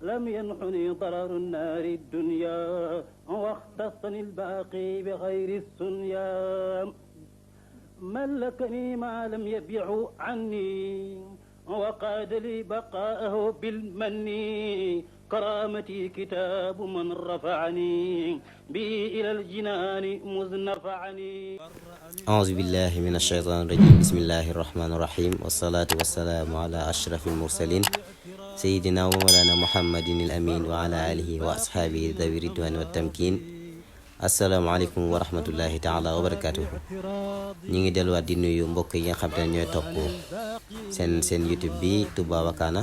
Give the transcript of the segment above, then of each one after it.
لم ينحني ضرر النار الدنيا واختصني الباقي بغير السنيا ملكني ما لم يبيع عني وقاد لي بقاءه بالمن كرامتي كتاب من رفعني به إلى الجنان مذ نفعني. أعوذ بالله من الشيطان الرجيم بسم الله الرحمن الرحيم والصلاة والسلام على أشرف المرسلين سيدنا ومولانا محمد الأمين وعلى آله وأصحابه ذوي الرضوان والتمكين. asalaamaaleykum wa rahmatullahi taala wa barakatuhu. ñi ngi delluwaat di nuyu mbokk yi nga xam ne ñooy topp seen YouTube bi Touba Wakana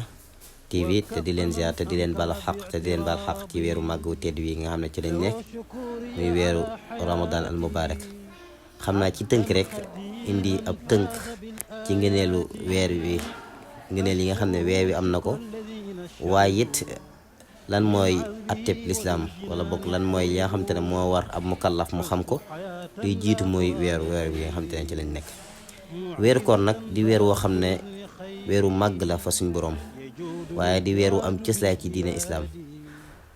TV te di leen ziar te di leen bal xaq te di leen bal xaq ci weeru màgg wu tedd wi nga xam ne ci lañ nekk muy weeru Ramadan al Mubarak. xam naa ci tënk rek indi ab tënk ci ngëneelu weer wi, ngëneel yi nga xam ne weer wi am na ko, waaye it lan mooy atteb lislaam wala bokk lan mooy yi nga xam te ne moo war ab mukallaf mu xam ko. luy jiitu mooy weer wi nga xam te ne ci lañ nekk. weeru koor nag di weer woo xam ne weeru màgg la fa suñ borom, waaye di weeru am cëslaay ci diine islaam.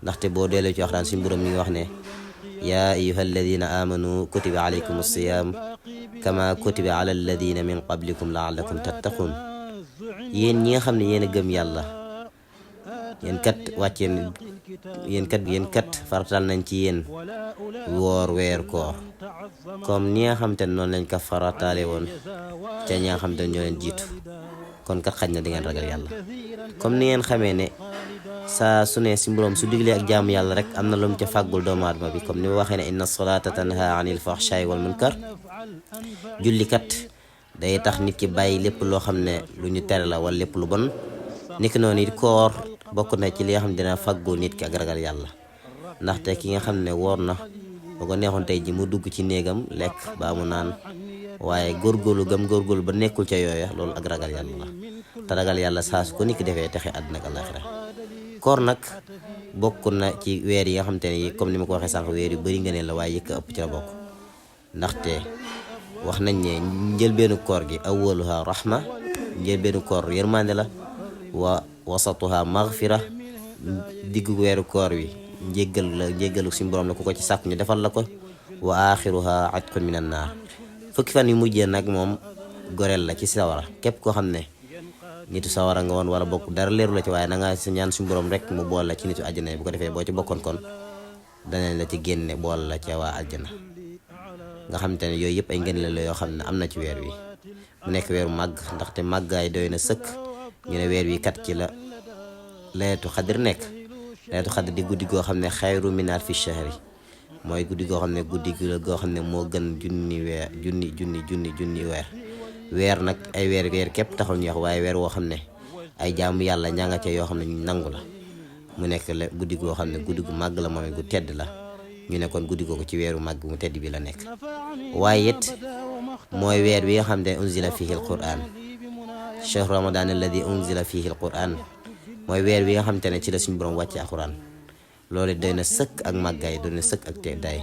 ndaxte boo delloo ci waxtaan suñ borom mi ngi wax ne yaa ayyuha alladina amanu kutiba alaykum as-siyam kama kutiba ala alladina min qablikum laallakum tattaqun. yéen ñi nga xam ne yéen a gëm yàlla, yéen kat faratal nañ ci yéen woor weer koor comme ni nga xam te ne noonu lañ ko farataale woon ca ñi nga xam te ne ñoo leen jiitu. kon kat xaj na di ngeen ragal yàlla. comme ni ngeen xamee ne saa su ne si mborom su diglee ak jaamu yàlla rek am na lu mu ca fàggul doomu aadama bi, comme ni ma waxee ne inna salata tanha anil fahsha'i wal munkar. julli kat day tax nit ki bàyyi lépp loo xam ne lu ñu tere la wala lépp lu bon. niki noonu it koor bokk na ci li nga xam ne dina fàggul nit ki ak ragal yàlla. ndaxte ki nga xam ne woor na ba ko neexoon tey ji mu dugg ci néegam lekk baa mu naan, waaye góorgóorlu ba nekkul ca yooya, loolu ak ragal yàlla la. te ragal yàlla saa su ko nit ki defee texe àddina ak àllaaxira. koor nag bokk na ci weer yi nga xam te ne yi comme ni ma ko waxee sànq weer yu bari ngëneel la, waaye yëkk ëpp ci la bokk. ndaxte wax nañ ne njëlbeenu koor gi awwaluha rahma, njëlbeenu koor yërmande la, wa wasatuha maghfira, diggu weeru koor wi njéggalu suñu borom la ku ko ci sàkk ñu defal la ko, wa axiruha atqun minan naar. fukki fan yu mujjee nag moom goreel la ci sawara. képp koo xam ne nitu sawara nga woon wala bokk dara leeru la ci, waaye na nga si ñaan suñu borom rek mu bool la ci nitu àjjana. bu ko defee boo ci bokkoon kon danañ la ci génne bool la ca waa àjjana. nga xam te ne yooyu yëpp ay ngëneel la yoo xam ne am na ci weer wi. mu nekk weeru màgg, ndaxte màggaay doy na sëkk. ñu ne weer wi kat ci la laylatul xadr nekk. laylatul xadr di guddi goo xam ne xayru min alfi shahri, mooy guddi goo xam ne guddi goo xam ne moo gën junni weer. weer nag ay weer képp taxul ñu wax, waaye weer woo xam ne ay jaamu yàlla ñaa nga ca yoo xam ne ñu nangu la. mu nekk la guddi goo xam ne guddi gu màgg la, moom gu tedd la. ñu ne kon guddi googu ci weeru màgg mu tedd bi la nekk. waaye it mooy weer wi nga xam ne unzila fihi alquran, shahru ramadan alladi unzila fihi alquran. mooy weer wi nga xam te ne ci la suñu borom wàcce alquran. loolu doy na sëkk ak màggaay, doy na sëkk ak teddaay.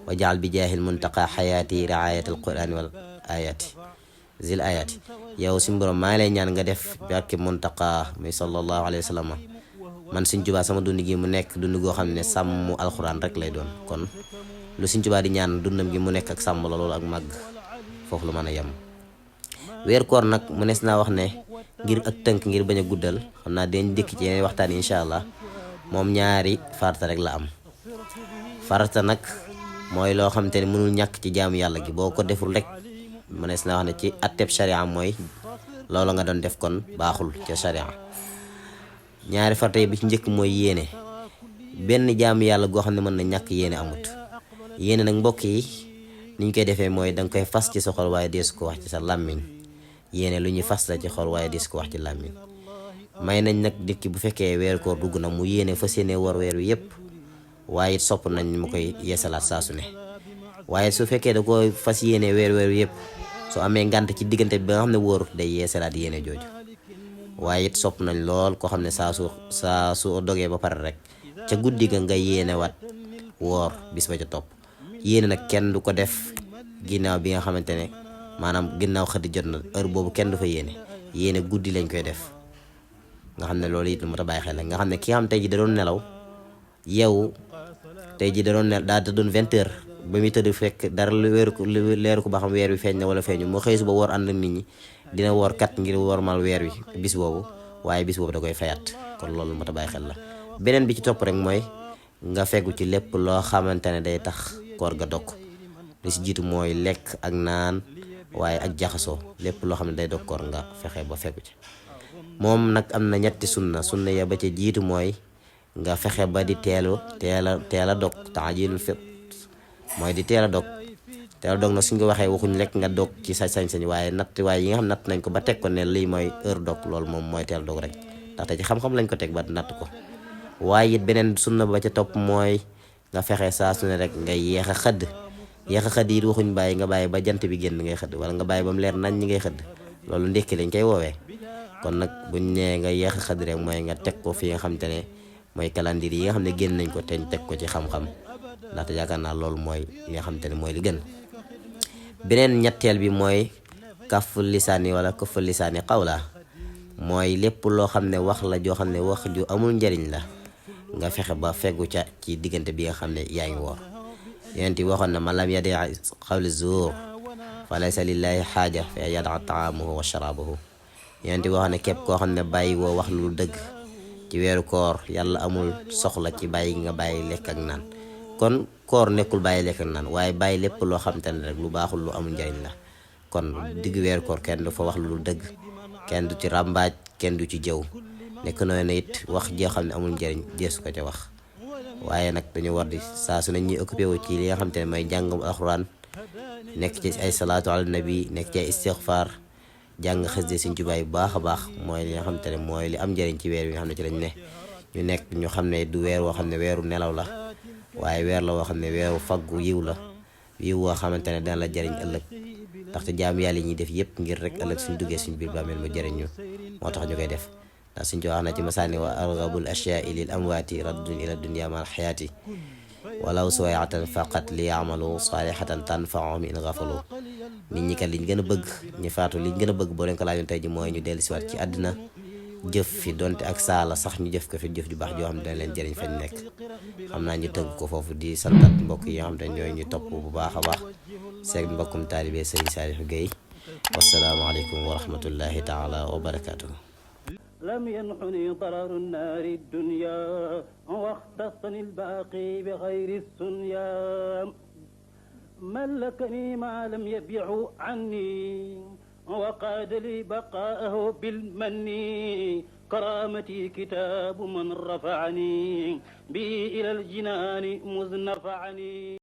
wa jaal bi jaahil muntaqa xayaati riayat alquran wal ayati zil ayati. yow suñu borom maa ngi lay ñaan nga def barke muntaqa muy sallallahu alayhi wa sallam man Sëñ Tuubaa sama dund gi mu nekk dund goo xam ne sàmm alxuraan rek lay doon. kon lu Sëñ Tuubaa di ñaan dundam gi mu nekk ak sàmm la, loolu ak màgg foofu la mën a yem. weer koor nag mu nees naa wax ne ngir ak tënk, ngir bañ a guddal, xam naa dañ dikk ci yeneen waxtaan incha allah. moom ñaari farata rek la am. farata nag mooy loo xam te ne mënul ñàkk ci jaamu yàlla gi. boo ko deful rek mu nees naa wax ne ci atteb sharia mooy loolu nga doon def kon baaxul ca sharia. ñaari farata yi bi ci njëkk mooy yéene. benn jaamu yàlla goo xam ne mën na ñàkk yéene amut. yéene nag mbokk yi niñ koy defee mooy danga koy fas ci sa xol, waaye deesu ko wax ci sa làmmiñ. yéene lu ñuy fas la ci xol, waaye deesu ko wax ci làmmiñ. may nañ nag nit ki bu fekkee weeru koor dugg na mu yéene fas yéene war weer wi yëpp, waaye it sopp nañ mu koy yeesalaat saa su ne. waaye su fekkee da ko fas yéene weer wi yëpp, su amee ngànt ci diggante bi nga xam ne wóorut, day yeesalaat yéene jooju. waaye it sopp nañ lool koo xam ne saa su dogee ba pare rek ca guddi ga nga yéene waat woor bis ba ca topp. yéene nag kenn du ko def ginnaaw bi nga xamante ne maanaam ginnaaw xëdd jot na, heure boobu kenn du fa yéene. yéene guddi lañ koy def. nga xam ne loolu it lu mat a bàyyi xel la nga xam ne ki nga xam tey ji da doon nelaw yeewu tey ji da doon daa doon 20 heures ba muy tëdd fekk dara leeru ko ba xam weer wi feeñ na wala feeñu mu xëy suba woor ànd ak nit ñi dina woor kat ngir wormal weer wi bis boobu waaye bis boobu da koy fayat kon loolu mat a bàyyi xel la beneen bi ci topp rek mooy nga fegu ci lépp loo xamante ne day tax koor ga dog li si jiitu mooy lekk ak naan waaye ak jaxasoo lépp loo xam ne day dog koor nga fexe ba fegu ci moom nag am na ñetti sunna ya ba ca jiitu mooy nga fexe ba di teel a dog taajilul fit mooy di teel a dog na suñ ko waxee waxuñ lekk nga dog ci sa sañ-sañ waaye yi nga xam natt nañ ko ba teg ko ne lii mooy heure dog loolu moom mooy teel dog rek ndaxte ci xam-xam lañ ko teg ba natt ko waaye it beneen sunna ba ca topp mooy nga fexe saa su ne rek nga yéex a xëdd it waxuñ nga bàyyi ba jant bi génn ngay xëdd wala nga bàyyi ba mu leer nañ ñi ngay xëdd loolu ndékki lañ koy woowee kon nag buñ nee nga yéex a xëdd rek mooy nga teg ko fi nga xam te ne mooy calendrier yi nga xam ne génn nañ ko te ñu teg ko ci xam-xam ndaxte yaakaar naa loolu mooy li nga xam te ne mooy li gën beneen ñetteel bi mooy kaful lisaani wala kaful lisaani xawla mooy lépp loo xam ne wax la joo xam ne wax ju amul njariñ la nga fexe ba fegu ca ci diggante bi nga xam ne yaa ngi woor yonent bi waxoon na man lam yadi qawli zuur fa laysa lillahi xaaja fa yada taamuhu wa sharabuhu yonent bi waxoon ne képp koo xam ne bàyyi woo wax lu dëgg ci weeru koor yàlla amul soxla ci bàyyi nga bàyyi lekk ak naan kon koor nekkul bàyyi lekk ak naan waaye bàyyi lépp loo xam te ne rek lu baaxul lu amul njariñ la kon digg weeru koor kenn du fa wax lu dëgg kenn du ci ràmbaaj kenn du ci jëw nekk noonu it wax joo xam ne amul njariñ deesu ko ca wax waaye nag dañu war di saa su ne ñuy occupé wu ci li nga xam te ne mooy jàngum alxuraan nekk ci ay salaatu ala nabi nekk ci ay istixfaar jàng xasida Sëñ Tuubaa bu baax a baax mooy li nga xam te ne mooy li am njariñ ci weer wi nga xam ne ci lañ ne ñu xam ne du weer woo xam ne weeru nelaw la waaye weer la woo xam ne weeru faggu yiw la yiw woo xamante ne dana la jariñ ëllëg ndaxte jaam yàlla yi ñuy def yëpp ngir rek ëllëg suñ duggee suñ biir bàmmeel mu jariñ ñu moo tax ñu koy def ndax suñ ci wax na ci masaani wa argabul ashyaai lil amwaati raddun ila dunya mal xayaati walaw suwayatan faqat li yaamalu saalihatan tanfaahum in gafalu nit ñi kat liñ gën a bëgg ñu faatu liñ gën a bëgg boo leen ko laajoon tey ji mooy ñu dellu siwaat ci àddina jëf fi donte ak saala sax ñu jëf ko fi jëf ju baax joo xam ne dana leen jëriñ fañ nekk xam naa ñu tënk ko foofu di santat mbokk yi nga xam ne ñooy ñu topp bu baax a baax seeg mbokkum taalibe Sëriñ Saliou Gueye wasalaamaaleykum wa rahmatullahi taala wa barakatuhu لم ينحني ضرر النار الدنيا واختصني الباقي بغير السنيا ملكني ما لم يبيع عني وقاد لي بقاءه بالمن كرامتي كتاب من رفعني به إلى الجنان مذ نفعني